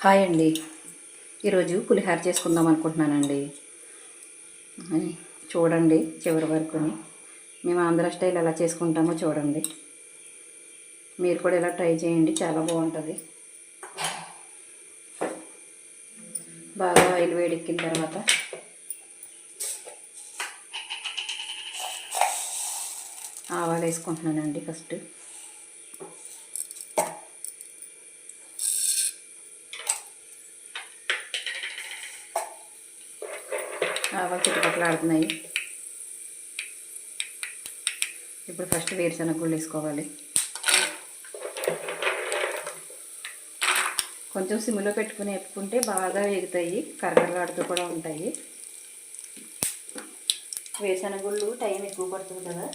Hi అండి. ఈరోజు పులిహోర చేసుకుందాం అనుకుంటున్నానండి. చూడండి చివరి వరకుని. మేము ఆంధ్ర స్టైల్ ఎలా చేసుకుంటామో చూడండి. మీరు కూడా ఇలా ట్రై చేయండి, చాలా బాగుంటుంది. బాగా ఆయిల్ వేడెక్కిన తర్వాత ఆవాలు వేసుకుంటున్నానండి. ఫస్ట్ ఆవాలు చిటపటలాడుతున్నాయి. ఇప్పుడు ఫస్ట్ వేరుశనగ గుళ్ళు వేసుకోవాలి. కొంచెం సిమ్లో పెట్టుకుని వేపుకుంటే బాగా వేగుతాయి, కరకరలాడుతూ కూడా ఉంటాయి. వేరుశనగ గుళ్ళు టైం ఎక్కువ పడుతుంది కదా,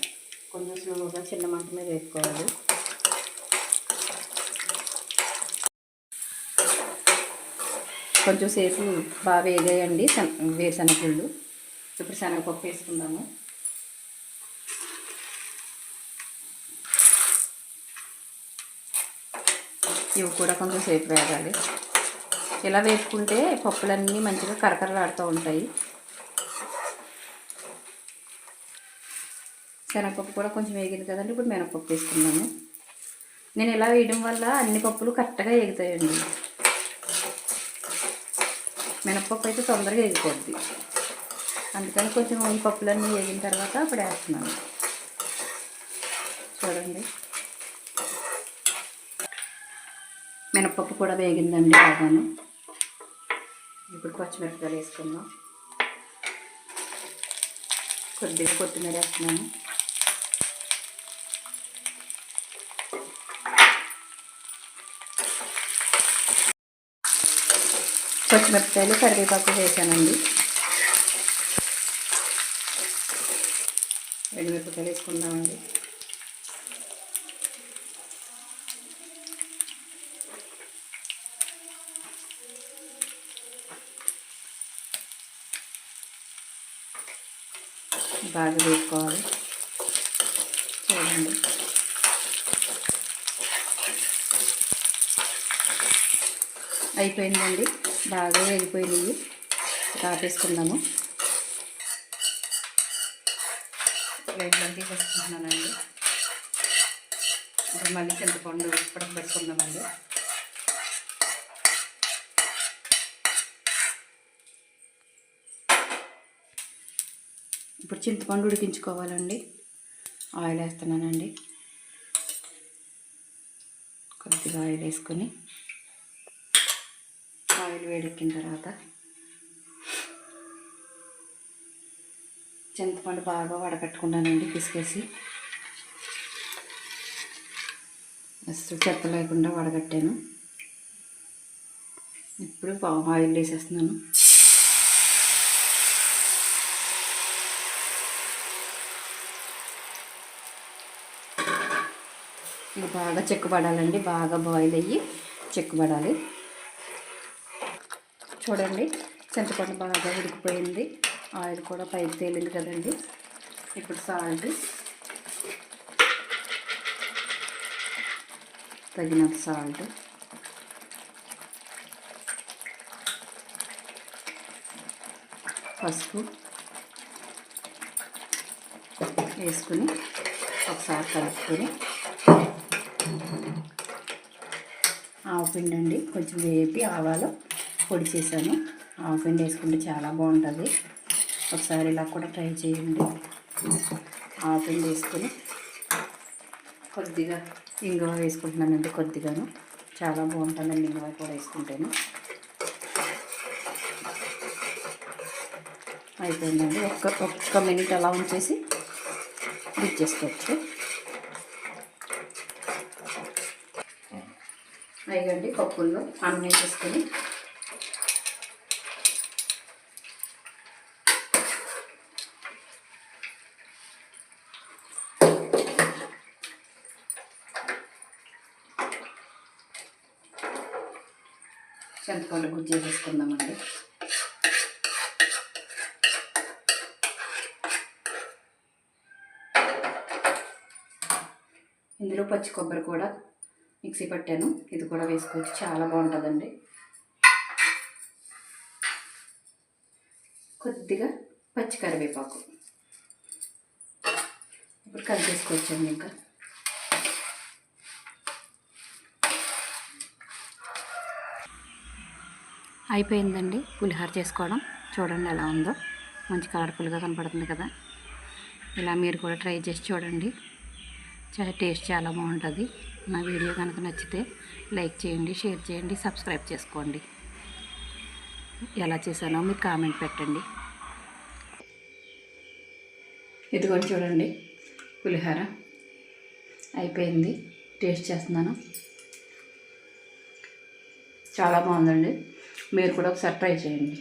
కొంచెం స్లోగా చిన్న మంట మీద వేసుకోవాలి. కొంచెం సేపు బాగా వేగాయండి వేరుశనగ గుళ్ళు. ఇప్పుడు శనగపప్పు వేసుకుందాము. ఇవి కూడా కొంచెం సేపు వేగాలి. ఇలా వేసుకుంటే పప్పులన్నీ మంచిగా కరకరలాడుతూ ఉంటాయి. శనగపప్పు కూడా కొంచెం వేగింది కదండి. ఇప్పుడు మినపప్పు వేసుకున్నాను. నేను ఇలా వేయడం వల్ల అన్ని పప్పులు కరెక్ట్గా వేగుతాయండి. మినపప్పు అయితే తొందరగా వేగిపోద్ది, అందుకని కొంచెం ఈ పప్పులన్నీ వేగిన తర్వాత అప్పుడు వేస్తున్నాను. చూడండి, మినపప్పు కూడా వేగిందండి బాగాను. ఇప్పుడు పచ్చిమిరపకాయలు వేసుకుందాం. కొద్దిగా కొత్తిమీర వేస్తున్నాను. పచ్చిమిరపకాయలు కరివేపాకు వేసానండి. ఎండుమిరపకాయలు వేసుకుందామండి. బాగా వేసుకోవాలి. చూడండి, అయిపోయిందండి. బాగా వేగిపోయినాయి. ఆపేసుకుందాము. వేడిలోకి వేసుకుంటున్నానండి. ఇప్పుడు మళ్ళీ చింతపండు ఉడకబెట్టుకుందామండి. ఇప్పుడు చింతపండు ఉడికించుకోవాలండి. ఆయిల్ వేస్తున్నానండి. కొద్దిగా ఆయిల్ వేసుకొని ఆయిల్ వేడెక్కిన తర్వాత చింతపండు బాగా వడకట్టుకున్నానండి. పిసికేసి అసలు చెత్త లేకుండా వడగట్టాను. ఇప్పుడు ఆయిల్ వేసేస్తున్నాను. ఇది బాగా చెక్కుపడాలండి. బాగా బాయిల్ అయ్యి చెక్కుపడాలి. చూడండి, చింతపండు బాగా ఉడికిపోయింది. ఆయిల్ కూడా పైకి తేలింది కదండి. ఇప్పుడు సాల్ట్, తగినంత సాల్ట్, పసుపు వేసుకుని ఒకసారి కలుపుకొని ఆవపిండి అండి కొంచెం వేపి ఆవాలు పొడి చేశాను. ఆవపిండి వేసుకుంటే చాలా బాగుంటుంది. ఒకసారి ఇలా కూడా ట్రై చేయండి. ఆవపిండి వేసుకొని కొద్దిగా ఇంగువ వేసుకుంటున్నానండి. కొద్దిగాను చాలా బాగుంటుందండి ఇంగువ కూడా వేసుకుంటాను. అయిపోయిందండి. ఒక్క మినిట్ అలా ఉంచేసి దిచ్చేసుకోవచ్చు. అయిగండి పప్పుల్లో అన్నం వేసేసుకొని చింతపండు గుజ్జు వేసేసుకుందామండి. ఇందులో పచ్చి కొబ్బరి కూడా మిక్సీ పట్టాను, ఇది కూడా వేసుకోవచ్చు, చాలా బాగుంటుందండి. కొద్దిగా పచ్చి కరివేపాకు. ఇప్పుడు కలిపేసుకోవచ్చండి. ఇంకా అయిపోయిందండి పులిహోర చేసుకోవడం. చూడండి ఎలా ఉందో, మంచి కలర్ఫుల్గా కనపడుతుంది కదా. ఇలా మీరు కూడా ట్రై చేసి చూడండి, టేస్ట్ చాలా బాగుంటుంది. నా వీడియో కనుక నచ్చితే లైక్ చేయండి, షేర్ చేయండి, సబ్స్క్రైబ్ చేసుకోండి. ఎలా చేశానో మీరు కామెంట్ పెట్టండి. ఇదిగోండి చూడండి, పులిహోర అయిపోయింది. టేస్ట్ చేస్తున్నాను. చాలా బాగుందండి. మీరు కూడా ఒకసారి ట్రై చేయండి.